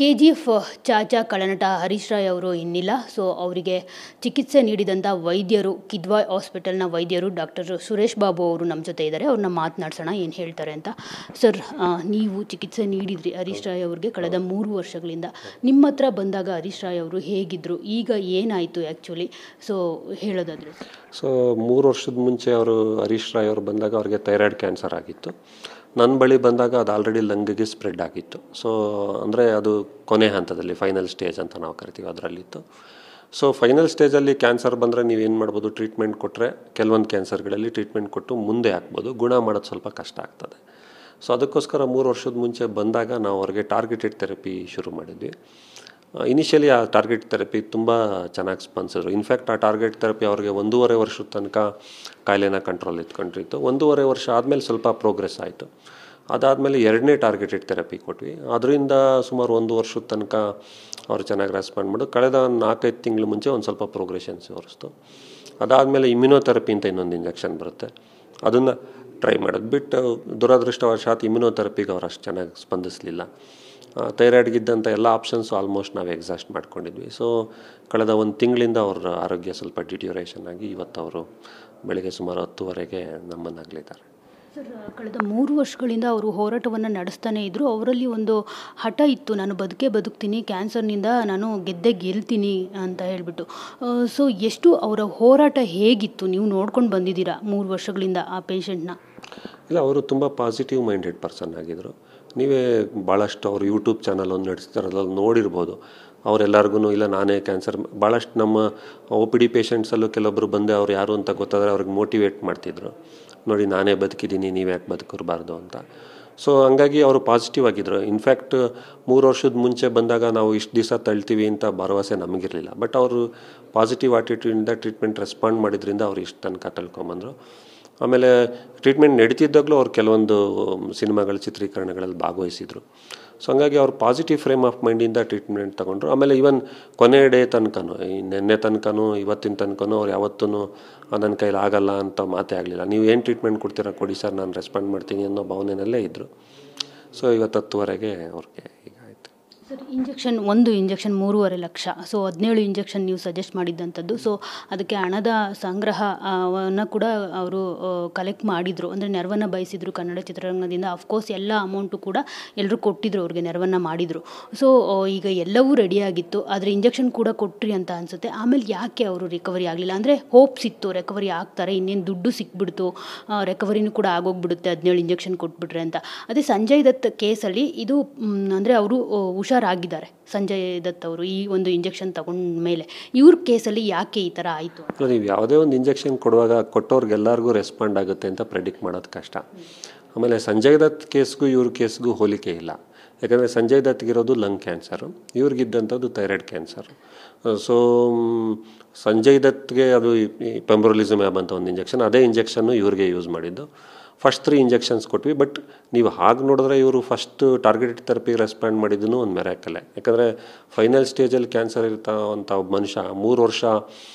KGF Chacha ಕಳನಟ Harish Roy ಅವರು ಇನ್ನಿಲ್ಲ. So ಅವರಿಗೆ ಚಿಕಿತ್ಸೆ ನೀಡಿದಂಥ ವೈದ್ಯರು, ಕಿದ್ವಾಯ್ ಹಾಸ್ಪಿಟಲ್ನ ವೈದ್ಯರು ಡಾಕ್ಟರ್ ಸುರೇಶ್ ಬಾಬು ಅವರು ನಮ್ಮ ಜೊತೆ ಇದ್ದಾರೆ. ಅವ್ರನ್ನ ಮಾತನಾಡ್ಸೋಣ, ಏನು ಹೇಳ್ತಾರೆ ಅಂತ. ಸರ್, ನೀವು ಚಿಕಿತ್ಸೆ ನೀಡಿದ್ರಿ ಹರೀಶ್ ರಾಯ್ ಅವ್ರಿಗೆ ಕಳೆದ 3 ವರ್ಷಗಳಿಂದ. ನಿಮ್ಮ ಹತ್ರ ಬಂದಾಗ ಹರೀಶ್ ರಾಯ್ ಅವರು ಹೇಗಿದ್ದರು, ಈಗ ಏನಾಯಿತು ಆ್ಯಕ್ಚುಲಿ, ಸೊ ಹೇಳೋದಾದ್ರೆ? ಸೊ 3 ವರ್ಷದ ಮುಂಚೆ ಅವರು ಹರೀಶ್ ರಾಯ್ ಅವರು ಬಂದಾಗ ಅವ್ರಿಗೆ ಥೈರಾಯ್ಡ್ ಕ್ಯಾನ್ಸರ್ ಆಗಿತ್ತು. ನನ್ನ ಬಳಿ ಬಂದಾಗ ಅದು ಆಲ್ರೆಡಿ ಲಂಗಿಗೆ ಸ್ಪ್ರೆಡ್ ಆಗಿತ್ತು. ಸೊ ಅಂದರೆ ಅದು ಕೊನೆ ಹಂತದಲ್ಲಿ ಫೈನಲ್ ಸ್ಟೇಜ್ ಅಂತ ನಾವು ಕರಿತೀವಿ, ಅದರಲ್ಲಿತ್ತು. ಸೊ ಫೈನಲ್ ಸ್ಟೇಜಲ್ಲಿ ಕ್ಯಾನ್ಸರ್ ಬಂದರೆ ನೀವೇನು ಮಾಡ್ಬೋದು, ಟ್ರೀಟ್ಮೆಂಟ್ ಕೊಟ್ಟರೆ ಕೆಲವೊಂದು ಕ್ಯಾನ್ಸರ್ಗಳಲ್ಲಿ ಟ್ರೀಟ್ಮೆಂಟ್ ಕೊಟ್ಟು ಮುಂದೆ ಹಾಕ್ಬೋದು, ಗುಣ ಮಾಡೋದು ಸ್ವಲ್ಪ ಕಷ್ಟ ಆಗ್ತದೆ. ಸೊ ಅದಕ್ಕೋಸ್ಕರ 3 ವರ್ಷದ ಮುಂಚೆ ಬಂದಾಗ ನಾವು ಅವ್ರಿಗೆ ಟಾರ್ಗೆಟೆಡ್ ಥೆರಪಿ ಶುರು ಮಾಡಿದ್ವಿ. ಇನಿಷಿಯಲಿ ಆ ಟಾರ್ಗೆಟ್ ಥೆರಪಿ ತುಂಬ ಚೆನ್ನಾಗಿ ಸ್ಪಂದಿಸಿದ್ರು. ಇನ್ಫ್ಯಾಕ್ಟ್ ಆ ಟಾರ್ಗೆಟ್ ಥೆರಪಿ ಅವ್ರಿಗೆ 1.5 ವರ್ಷದ ತನಕ ಕಾಯಿಲೆನ ಕಂಟ್ರೋಲ್ ಇಟ್ಕೊಂಡಿತ್ತು. 1.5 ವರ್ಷ ಆದಮೇಲೆ ಸ್ವಲ್ಪ ಪ್ರೋಗ್ರೆಸ್ ಆಯಿತು. ಅದಾದಮೇಲೆ 2ನೇ ಟಾರ್ಗೆಟೆಡ್ ಥೆರಪಿ ಕೊಟ್ವಿ. ಅದರಿಂದ ಸುಮಾರು 1 ವರ್ಷದ ತನಕ ಅವರು ಚೆನ್ನಾಗಿ ರೆಸ್ಪಾಂಡ್ ಮಾಡೋದು. ಕಳೆದ 4-5 ತಿಂಗಳು ಮುಂಚೆ ಒಂದು ಸ್ವಲ್ಪ ಪ್ರೋಗ್ರೆಷನ್ ತೋರಿಸ್ತು. ಅದಾದಮೇಲೆ ಇಮ್ಯುನೋಥೆರಪಿ ಅಂತ ಇನ್ನೊಂದು ಇಂಜೆಕ್ಷನ್ ಬರುತ್ತೆ, ಅದನ್ನು ಟ್ರೈ ಮಾಡೋದು ಬಿಟ್ಟು ದುರದೃಷ್ಟವಶಾತ್ ಇಮ್ಯುನೋಥೆರಪಿಗೆ ಅವ್ರು ಅಷ್ಟು ಚೆನ್ನಾಗಿ ಸ್ಪಂದಿಸಲಿಲ್ಲ. ಥೈರಾಯ್ಡ್ಗಿದ್ದಂಥ ಎಲ್ಲ ಆಪ್ಷನ್ಸು ಆಲ್ಮೋಸ್ಟ್ ನಾವು ಎಕ್ಸಾಸ್ಟ್ ಮಾಡ್ಕೊಂಡಿದ್ವಿ. ಸೊ ಕಳೆದ 1 ತಿಂಗಳಿಂದ ಅವ್ರ ಆರೋಗ್ಯ ಸ್ವಲ್ಪ ಡಿಟ್ಯೂರೇಷನ್ ಆಗಿ ಇವತ್ತು ಅವರು ಬೆಳಗ್ಗೆ ಸುಮಾರು 10:30ಗೆ ನಮ್ಮನ್ನಾಗಲಿದ್ದಾರೆ. ಸರ್, ಕಳೆದ 3 ವರ್ಷಗಳಿಂದ ಅವರು ಹೋರಾಟವನ್ನು ನಡೆಸ್ತಾನೆ ಇದ್ದರು. ಅವರಲ್ಲಿ ಒಂದು ಹಠ ಇತ್ತು, ನಾನು ಬದುಕ್ತೀನಿ, ಕ್ಯಾನ್ಸರ್ನಿಂದ ನಾನು ಗೆಲ್ತೀನಿ ಅಂತ ಹೇಳಿಬಿಟ್ಟು. ಸೊ ಎಷ್ಟು ಅವರ ಹೋರಾಟ ಹೇಗಿತ್ತು, ನೀವು ನೋಡ್ಕೊಂಡು ಬಂದಿದ್ದೀರಾ 3 ವರ್ಷಗಳಿಂದ ಆ ಪೇಷಂಟ್ನ? ಇಲ್ಲ, ಅವರು ತುಂಬ ಪಾಸಿಟಿವ್ ಮೈಂಡೆಡ್ ಪರ್ಸನ್ ಆಗಿದ್ದರು. ನೀವೇ ಭಾಳಷ್ಟು ಅವ್ರು ಯೂಟ್ಯೂಬ್ ಚಾನಲ್ ಒಂದು ನಡೆಸ್ತಾರೆ, ಅದ್ರಲ್ಲಿ ನೋಡಿರ್ಬೋದು. ಅವರೆಲ್ಲರಿಗೂ ಇಲ್ಲ ನಾನೇ ಕ್ಯಾನ್ಸರ್, ಭಾಳಷ್ಟು ನಮ್ಮ OPD ಪೇಷಂಟ್ಸಲ್ಲೂ ಕೆಲವೊಬ್ಬರು ಬಂದು ಅವ್ರು ಯಾರು ಅಂತ ಗೊತ್ತಾದರೆ ಅವ್ರಿಗೆ ಮೋಟಿವೇಟ್ ಮಾಡ್ತಿದ್ರು, ನೋಡಿ ನಾನೇ ಬದುಕಿದ್ದೀನಿ, ನೀವು ಯಾಕೆ ಬದುಕಿರಬಾರ್ದು ಅಂತ. ಸೊ ಹಂಗಾಗಿ ಅವರು ಪಾಸಿಟಿವ್ ಆಗಿದ್ದರು. ಇನ್ಫ್ಯಾಕ್ಟ್ 3 ವರ್ಷದ ಮುಂಚೆ ಬಂದಾಗ ನಾವು ಇಷ್ಟು ದಿವಸ ತಳ್ತೀವಿ ಅಂತ ಭರವಸೆ ನಮಗಿರಲಿಲ್ಲ. ಬಟ್ ಅವರು ಪಾಸಿಟಿವ್ ಆಟಿಟ್ಯೂಡಿಂದ ಟ್ರೀಟ್ಮೆಂಟ್ ರೆಸ್ಪಾಂಡ್ ಮಾಡಿದ್ರಿಂದ ಅವ್ರು ಇಷ್ಟು ತನಕ ತಳ್ಕೊಂಬಂದರು. ಆಮೇಲೆ ಟ್ರೀಟ್ಮೆಂಟ್ ನಡೀತಿದ್ದಾಗಲೂ ಅವ್ರು ಕೆಲವೊಂದು ಸಿನಿಮಾಗಳ ಚಿತ್ರೀಕರಣಗಳಲ್ಲಿ ಭಾಗವಹಿಸಿದರು. ಸೊ ಹಂಗಾಗಿ ಅವ್ರು ಪಾಸಿಟಿವ್ ಫ್ರೇಮ್ ಆಫ್ ಮೈಂಡಿಂದ ಟ್ರೀಟ್ಮೆಂಟ್ ತೊಗೊಂಡ್ರು. ಆಮೇಲೆ ಈವನ್ ಕೊನೆ ಡೇ ತನಕನೂ, ಈ ನಿನ್ನೆ ತನಕನೂ ಇವತ್ತಿನ ತನಕನೂ ಅವ್ರು ಯಾವತ್ತೂ ನನ್ನ ಕೈಲಿ ಆಗಲ್ಲ ಅಂತ ಮಾತೇ ಆಗಲಿಲ್ಲ. ನೀವು ಏನು ಟ್ರೀಟ್ಮೆಂಟ್ ಕೊಡ್ತೀರಾ ಕೊಡಿ ಸರ್, ನಾನು ರೆಸ್ಪಾಂಡ್ ಮಾಡ್ತೀನಿ ಅನ್ನೋ ಭಾವನೆಯಲ್ಲೇ ಇದ್ದರು. ಸೊ ಇವತ್ತು 10:30ಗೆ ಅವ್ರಿಗೆ ಈಗ ಆಯಿತು. ಸರ್, ಒಂದು ಇಂಜೆಕ್ಷನ್ 3.5 ಲಕ್ಷ. ಸೊ 17 ಇಂಜೆಕ್ಷನ್ ನೀವು ಸಜೆಸ್ಟ್ ಮಾಡಿದ್ದಂಥದ್ದು. ಸೊ ಅದಕ್ಕೆ ಹಣದ ಸಂಗ್ರಹವನ್ನು ಕೂಡ ಅವರು ಕಲೆಕ್ಟ್ ಮಾಡಿದರು, ಅಂದರೆ ನೆರವನ್ನು ಬಯಸಿದ್ರು ಕನ್ನಡ ಚಿತ್ರರಂಗದಿಂದ. ಅಫ್ಕೋರ್ಸ್ ಎಲ್ಲ ಅಮೌಂಟು ಕೂಡ ಎಲ್ಲರೂ ಕೊಟ್ಟಿದ್ರು, ಅವ್ರಿಗೆ ನೆರವನ್ನು ಮಾಡಿದರು. ಸೊ ಈಗ ಎಲ್ಲವೂ ರೆಡಿಯಾಗಿತ್ತು, ಆದರೆ ಇಂಜೆಕ್ಷನ್ ಕೂಡ ಕೊಟ್ರಿ ಅಂತ ಅನಿಸುತ್ತೆ. ಆಮೇಲೆ ಯಾಕೆ ಅವರು ರಿಕವರಿ ಆಗಲಿಲ್ಲ? ಅಂದರೆ ಹೋಪ್ಸ್ ಇತ್ತು ರಿಕವರಿ ಆಗ್ತಾರೆ, ಇನ್ನೇನು ದುಡ್ಡು ಸಿಕ್ಬಿಡ್ತು, ರಿಕವರಿನೂ ಕೂಡ ಆಗೋಗ್ಬಿಡುತ್ತೆ 17 ಇಂಜೆಕ್ಷನ್ ಕೊಟ್ಬಿಟ್ರೆ ಅಂತ. ಅದೇ ಸಂಜಯ್ ದತ್ ಕೇಸಲ್ಲಿ ಇದು ಅಂದರೆ ಅವರು ಆಗಿದ್ದಾರೆ ಸಂಜಯ್ ದತ್ ಅವರು ಈ ಒಂದು ಇಂಜೆಕ್ಷನ್ ತಗೊಂಡ ಮೇಲೆ. ಇವ್ರ ಕೇಸಲ್ಲಿ ಯಾಕೆ ಈ ಥರ ಆಯಿತು? ನೀವು ಯಾವುದೇ ಒಂದು ಇಂಜೆಕ್ಷನ್ ಕೊಡುವಾಗ ಕೊಟ್ಟವ್ರಿಗೆಲ್ಲರಿಗೂ ರೆಸ್ಪಾಂಡ್ ಆಗುತ್ತೆ ಅಂತ ಪ್ರೆಡಿಕ್ಟ್ ಮಾಡೋದು ಕಷ್ಟ. ಆಮೇಲೆ ಸಂಜಯ್ ದತ್ ಕೇಸ್ಗೂ ಇವ್ರ ಕೇಸ್ಗೂ ಹೋಲಿಕೆ ಇಲ್ಲ. ಯಾಕಂದರೆ ಸಂಜಯ್ ದತ್ಗಿರೋದು ಲಂಗ್ ಕ್ಯಾನ್ಸರು, ಇವ್ರಿಗಿದ್ದಂಥದ್ದು ಥೈರಾಯ್ಡ್ ಕ್ಯಾನ್ಸರು. ಸೊ ಸಂಜಯ್ ದತ್ಗೆ ಅದು ಪೆಂಬ್ರೊಲಿಸಮ್ಯಾಬ್ ಅಂತ ಒಂದು ಇಂಜೆಕ್ಷನ್, ಅದೇ ಇಂಜೆಕ್ಷನ್ನು ಇವ್ರಿಗೆ ಯೂಸ್ ಮಾಡಿದ್ದು. ಫಸ್ಟ್ 3 ಇಂಜೆಕ್ಷನ್ಸ್ ಕೊಟ್ವಿ. ಬಟ್ ನೀವು ಹಾಗೆ ನೋಡಿದ್ರೆ ಇವರು ಫಸ್ಟ್ ಟಾರ್ಗೆಟೆಡ್ ಥೆರಪಿಗೆ ರೆಸ್ಪಾಂಡ್ ಮಾಡಿದ್ದೂ ಒಂದು ಮೆರಾಕಲ್ಲೇ. ಯಾಕಂದರೆ ಫೈನಲ್ ಸ್ಟೇಜಲ್ಲಿ ಕ್ಯಾನ್ಸರ್ ಇರ್ತಾವಂಥ ಒಬ್ಬ ಮನುಷ್ಯ 3 ವರ್ಷ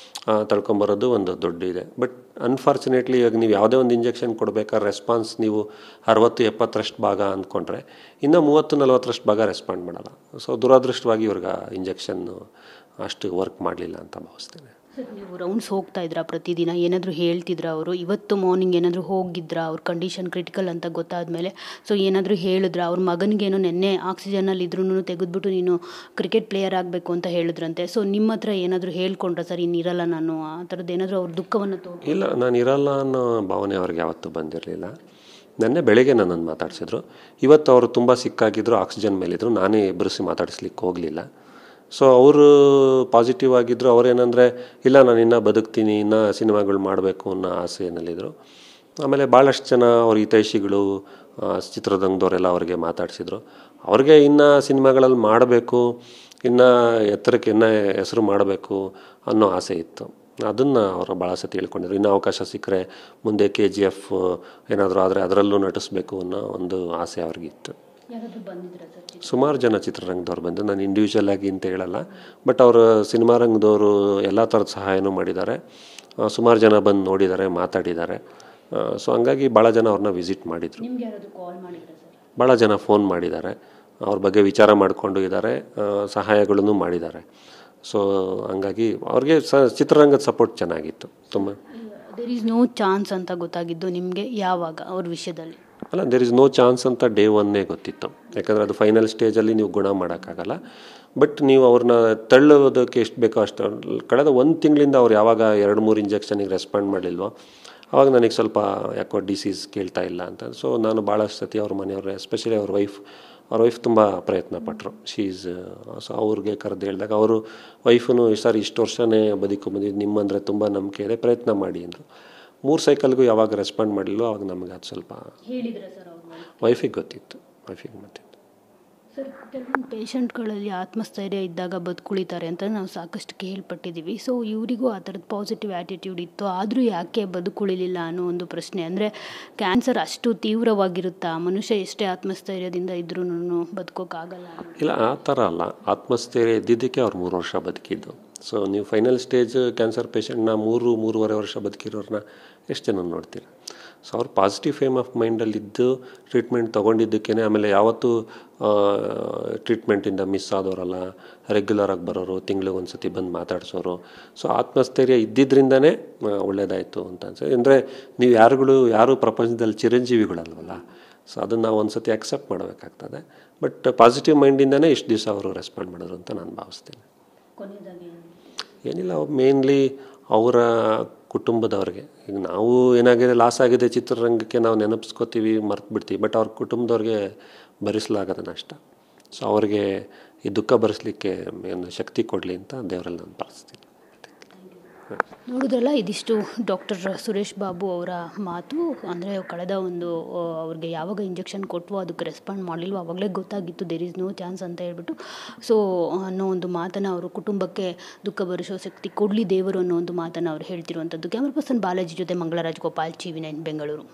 ತಳ್ಕೊಂಬರೋದು ಒಂದು ದೊಡ್ಡ ಇದೆ. ಬಟ್ ಅನ್ಫಾರ್ಚುನೇಟ್ಲಿ ಇವಾಗ ನೀವು ಯಾವುದೇ ಒಂದು ಇಂಜೆಕ್ಷನ್ ಕೊಡಬೇಕಾದ್ರೆ ರೆಸ್ಪಾನ್ಸ್ ನೀವು 60-70% ಭಾಗ ಅಂದ್ಕೊಂಡ್ರೆ ಇನ್ನೂ 30-40% ಭಾಗ ರೆಸ್ಪಾಂಡ್ ಮಾಡಲ್ಲ. ಸೊ ದುರದೃಷ್ಟವಾಗಿ ಇವ್ರಿಗೆ ಇಂಜೆಕ್ಷನ್ನು ಅಷ್ಟು ವರ್ಕ್ ಮಾಡಲಿಲ್ಲ ಅಂತ ಭಾವಿಸ್ತೇನೆ. ಸರ್, ನೀವು ರೌಂಡ್ಸ್ ಹೋಗ್ತಾ ಇದ್ರಾ ಪ್ರತಿದಿನ? ಏನಾದರೂ ಹೇಳ್ತಿದ್ರಾ ಅವರು? ಇವತ್ತು ಮಾರ್ನಿಂಗ್ ಏನಾದರೂ ಹೋಗಿದ್ರಾ ಅವ್ರ ಕಂಡೀಷನ್ ಕ್ರಿಟಿಕಲ್ ಅಂತ ಗೊತ್ತಾದ ಮೇಲೆ? ಸೊ ಏನಾದರೂ ಹೇಳಿದ್ರಾ? ಅವ್ರ ಮಗನಿಗೇನೋ ನೆನ್ನೆ ಆಕ್ಸಿಜನಲ್ಲಿ ಇದ್ರೂ ತೆಗೆದುಬಿಟ್ಟು ನೀನು ಕ್ರಿಕೆಟ್ ಪ್ಲೇಯರ್ ಆಗಬೇಕು ಅಂತ ಹೇಳಿದ್ರಂತೆ. ಸೊ ನಿಮ್ಮ ಹತ್ರ ಏನಾದರೂ ಹೇಳ್ಕೊಂಡ್ರಾ ಸರ್ ಇನ್ನಿರಲ್ಲ ನಾನು, ಆ ಥರದ್ದು ಏನಾದರೂ ಅವ್ರ ದುಃಖವನ್ನು ಇಲ್ಲ, ನಾನು ಇರಲ್ಲ ಅನ್ನೋ ಭಾವನೆ ಅವ್ರಿಗೆ ಯಾವತ್ತೂ ಬಂದಿರಲಿಲ್ಲ. ನೆನ್ನೆ ಬೆಳಗ್ಗೆ ನನ್ನನ್ನು ಮಾತಾಡಿಸಿದ್ರು. ಇವತ್ತು ಅವರು ತುಂಬ ಸಿಕ್ಕಾಗಿದ್ದರು, ಆಕ್ಸಿಜನ್ ಮೇಲಿದ್ದರು. ನಾನೇ ಎಬ್ಬರಿಸಿ ಮಾತಾಡಿಸ್ಲಿಕ್ಕೆ ಹೋಗಲಿಲ್ಲ. ಸೊ ಅವರು ಪಾಸಿಟಿವ್ ಆಗಿದ್ದರು. ಅವರೇನೆಂದರೆ ಇಲ್ಲ ನಾನು ಇನ್ನೂ ಬದುಕ್ತೀನಿ, ಇನ್ನೂ ಸಿನಿಮಾಗಳು ಮಾಡಬೇಕು ಅನ್ನೋ ಆಸೆಯಲ್ಲಿದ್ದರು. ಆಮೇಲೆ ಭಾಳಷ್ಟು ಜನ ಅವ್ರ ಹಿತೈಷಿಗಳು ಚಿತ್ರರಂಗದವರೆಲ್ಲ ಅವ್ರಿಗೆ ಮಾತಾಡಿಸಿದ್ರು. ಅವ್ರಿಗೆ ಇನ್ನೂ ಸಿನಿಮಾಗಳಲ್ಲಿ ಮಾಡಬೇಕು, ಇನ್ನೂ ಎತ್ತರಕ್ಕೆ ಇನ್ನೂ ಹೆಸರು ಮಾಡಬೇಕು ಅನ್ನೋ ಆಸೆ ಇತ್ತು. ಅದನ್ನು ಅವರು ಭಾಳ ಸತಿ ಹೇಳ್ಕೊಂಡಿದ್ರು. ಇನ್ನೂ ಅವಕಾಶ ಸಿಕ್ಕರೆ ಮುಂದೆ KGF ಏನಾದರೂ ಆದರೆ ಅದರಲ್ಲೂ ನಟಿಸ್ಬೇಕು ಅನ್ನೋ ಒಂದು ಆಸೆ ಅವ್ರಿಗಿತ್ತು. ಸುಮಾರು ಜನ ಚಿತ್ರರಂಗದವ್ರು ಬಂದು, ನಾನು ಇಂಡಿವಿಜುವಲ್ ಆಗಿ ಅಂತ ಹೇಳಲ್ಲ, ಬಟ್ ಅವರು ಸಿನಿಮಾ ರಂಗದವರು ಎಲ್ಲ ಥರದ ಸಹಾಯನೂ ಮಾಡಿದ್ದಾರೆ. ಸುಮಾರು ಜನ ಬಂದು ನೋಡಿದ್ದಾರೆ, ಮಾತಾಡಿದ್ದಾರೆ. ಸೊ ಹಂಗಾಗಿ ಭಾಳ ಜನ ಅವ್ರನ್ನ ವಿಸಿಟ್ ಮಾಡಿದರು. ಭಾಳ ಜನ ಫೋನ್ ಮಾಡಿದ್ದಾರೆ. ಅವ್ರ ಬಗ್ಗೆ ವಿಚಾರ ಮಾಡಿಕೊಂಡು ಇದ್ದಾರೆ, ಸಹಾಯಗಳನ್ನು ಮಾಡಿದ್ದಾರೆ. ಸೊ ಹಂಗಾಗಿ ಅವ್ರಿಗೆ ಚಿತ್ರರಂಗದ ಸಪೋರ್ಟ್ ಚೆನ್ನಾಗಿತ್ತು ತುಂಬ. ದೇರ್ ಈಸ್ ನೋ ಚಾನ್ಸ್ ಅಂತ ಗೊತ್ತಾಗಿದ್ದು ನಿಮಗೆ ಯಾವಾಗ ಅವ್ರ ವಿಷಯದಲ್ಲಿ? ಅಲ್ಲ, ದೇರ್ ಇಸ್ ನೋ ಚಾನ್ಸ್ ಅಂತ ಡೇ ಒನ್ನೇ ಗೊತ್ತಿತ್ತು. ಯಾಕಂದರೆ ಅದು ಫೈನಲ್ ಸ್ಟೇಜಲ್ಲಿ ನೀವು ಗುಣ ಮಾಡೋಕ್ಕಾಗಲ್ಲ. ಬಟ್ ನೀವು ಅವ್ರನ್ನ ತಳ್ಳೋದಕ್ಕೆ ಎಷ್ಟು ಬೇಕೋ ಅಷ್ಟು, ಕಳೆದ 1 ತಿಂಗಳಿಂದ ಅವ್ರು ಯಾವಾಗ 2-3 ಇಂಜೆಕ್ಷನಿಗೆ ರೆಸ್ಪಾಂಡ್ ಮಾಡಲಿಲ್ವೋ ಆವಾಗ ನನಗೆ ಸ್ವಲ್ಪ ಯಾಕೋ ಡಿಸೀಸ್ ಕೇಳ್ತಾ ಇಲ್ಲ ಅಂತ. ಸೊ ನಾನು ಭಾಳಷ್ಟು ಸತಿ ಅವ್ರ ಮನೆಯವ್ರು, ಎಸ್ಪೆಷಲಿ ಅವ್ರ ವೈಫ್ ತುಂಬ ಪ್ರಯತ್ನ ಪಟ್ಟರು. ಸೊ ಅವ್ರಿಗೆ ಕರೆದು ಹೇಳಿದಾಗ ಅವರು ವೈಫನು ಸರ್ ಇಷ್ಟು ವರ್ಷನೇ ಬಂದಿದ್ದು ನಿಮ್ಮಂದರೆ ತುಂಬ ನಂಬಿಕೆ ಇದೆ, ಪ್ರಯತ್ನ ಮಾಡಿ ಅಂದರು. 3 ಸೈಕಲ್ಗೂ ಯಾವಾಗ ರೆಸ್ಪಾಂಡ್ ಮಾಡಲಿಲ್ಲೋ ಅವಾಗ ನಮಗೆ ಅದು ಸ್ವಲ್ಪ ವೈಫಿಗೆ ಗೊತ್ತಿತ್ತು. ಸರ್, ಕೆಲವೊಂದು ಪೇಷಂಟ್ಗಳಲ್ಲಿ ಆತ್ಮಸ್ಥೈರ್ಯ ಇದ್ದಾಗ ಬದುಕುಳಿತಾರೆ ಅಂತ ನಾವು ಸಾಕಷ್ಟು ಕೇಳ್ಪಟ್ಟಿದ್ದೀವಿ. ಸೊ ಇವರಿಗೂ ಆ ಥರದ ಪಾಸಿಟಿವ್ ಆ್ಯಟಿಟ್ಯೂಡ್ ಇತ್ತು, ಆದರೂ ಯಾಕೆ ಬದುಕುಳಿಲಿಲ್ಲ ಅನ್ನೋ ಒಂದು ಪ್ರಶ್ನೆ. ಅಂದರೆ ಕ್ಯಾನ್ಸರ್ ಅಷ್ಟು ತೀವ್ರವಾಗಿರುತ್ತಾ? ಮನುಷ್ಯ ಎಷ್ಟೇ ಆತ್ಮಸ್ಥೈರ್ಯದಿಂದ ಇದ್ರೂ ಬದುಕೋಕ್ಕಾಗಲ್ಲ? ಇಲ್ಲ, ಆ ಥರ ಅಲ್ಲ. ಆತ್ಮಸ್ಥೈರ್ಯ ಇದ್ದಿದ್ದಕ್ಕೆ ಅವ್ರು 3 ವರ್ಷ ಬದುಕಿದ್ದು. ಸೊ ನೀವು ಫೈನಲ್ ಸ್ಟೇಜ್ ಕ್ಯಾನ್ಸರ್ ಪೇಷಂಟ್ನ 3-3.5 ವರ್ಷ ಬದುಕಿರೋರನ್ನ ಎಷ್ಟು ಜನ ನೋಡ್ತೀರ? ಸೊ ಅವ್ರು ಪಾಸಿಟಿವ್ ಫೇಮ್ ಆಫ್ ಮೈಂಡಲ್ಲಿದ್ದು ಟ್ರೀಟ್ಮೆಂಟ್ ತೊಗೊಂಡಿದ್ದಕ್ಕೇ, ಆಮೇಲೆ ಯಾವತ್ತೂ ಟ್ರೀಟ್ಮೆಂಟಿಂದ ಮಿಸ್ ಆದವರಲ್ಲ, ರೆಗ್ಯುಲರಾಗಿ ಬರೋರು, ತಿಂಗಳಿಗೆ ಒಂದು ಸತಿ ಬಂದು ಮಾತಾಡ್ಸೋರು. ಸೊ ಆತ್ಮಸ್ಥೈರ್ಯ ಇದ್ದಿದ್ದರಿಂದನೇ ಒಳ್ಳೆಯದಾಯಿತು ಅಂತ ಅನ್ಸುತ್ತೆ. ಅಂದರೆ ನೀವು ಯಾರು ಪ್ರಪಂಚದಲ್ಲಿ ಚಿರಂಜೀವಿಗಳಲ್ವಲ್ಲ. ಸೊ ಅದನ್ನು ನಾವು ಒಂದು ಸತಿ ಅಕ್ಸೆಪ್ಟ್ ಮಾಡಬೇಕಾಗ್ತದೆ. ಬಟ್ ಪಾಸಿಟಿವ್ ಮೈಂಡಿಂದನೇ ಇಷ್ಟು ದಿವಸ ಅವರು ರೆಸ್ಪಾಂಡ್ ಮಾಡಿದ್ರು ಅಂತ ನಾನು ಭಾವಿಸ್ತೀನಿ. ಏನಿಲ್ಲ, ಮೇನ್ಲಿ ಅವರ ಕುಟುಂಬದವ್ರಿಗೆ. ಈಗ ನಾವು ಏನಾಗಿದೆ, ಲಾಸ್ ಆಗಿದೆ ಚಿತ್ರರಂಗಕ್ಕೆ ನಾವು ನೆನಪಿಸ್ಕೋತೀವಿ, ಮರ್ತು ಬಿಡ್ತೀವಿ. ಬಟ್ ಅವ್ರ ಕುಟುಂಬದವ್ರಿಗೆ ಭರಿಸಲಾಗದ ನಷ್ಟ. ಸೊ ಅವ್ರಿಗೆ ಈ ದುಃಖ ಭರಿಸಲಿಕ್ಕೆ ಶಕ್ತಿ ಕೊಡಲಿ ಅಂತ ದೇವರಲ್ಲಿ ನಾನು ಪ್ರಾರ್ಥಿಸ್ತೀನಿ. ನೋಡಿದ್ರಲ್ಲ, ಇದಿಷ್ಟು ಡಾಕ್ಟರ್ ಸುರೇಶ್ ಬಾಬು ಅವರ ಮಾತು. ಅಂದರೆ ಕಳೆದ ಅವ್ರಿಗೆ ಯಾವಾಗ ಇಂಜೆಕ್ಷನ್ ಕೊಟ್ಟವೋ ಅದಕ್ಕೆ ರೆಸ್ಪಾಂಡ್ ಮಾಡಲಿಲ್ವೋ ಆವಾಗಲೇ ಗೊತ್ತಾಗಿತ್ತು ದೇರ್ ಈಸ್ ನೋ ಚಾನ್ಸ್ ಅಂತ ಹೇಳ್ಬಿಟ್ಟು. ಸೊ ಅನ್ನೋ ಒಂದು ಮಾತನ್ನು ಅವರು ಕುಟುಂಬಕ್ಕೆ ದುಃಖ ಭರಿಸೋ ಶಕ್ತಿ ಕೊಡಲಿ ದೇವರು ಅನ್ನೋ ಒಂದು ಮಾತನ್ನು ಅವ್ರು ಹೇಳ್ತಿರುವಂಥದ್ದು. ಕ್ಯಾಮರಾ ಪರ್ಸನ್ ಬಾಲಾಜಿ ಜೊತೆ ಮಂಗಳರಾಜ್ ಗೋಪಾಲ್, TV9 ಬೆಂಗಳೂರು.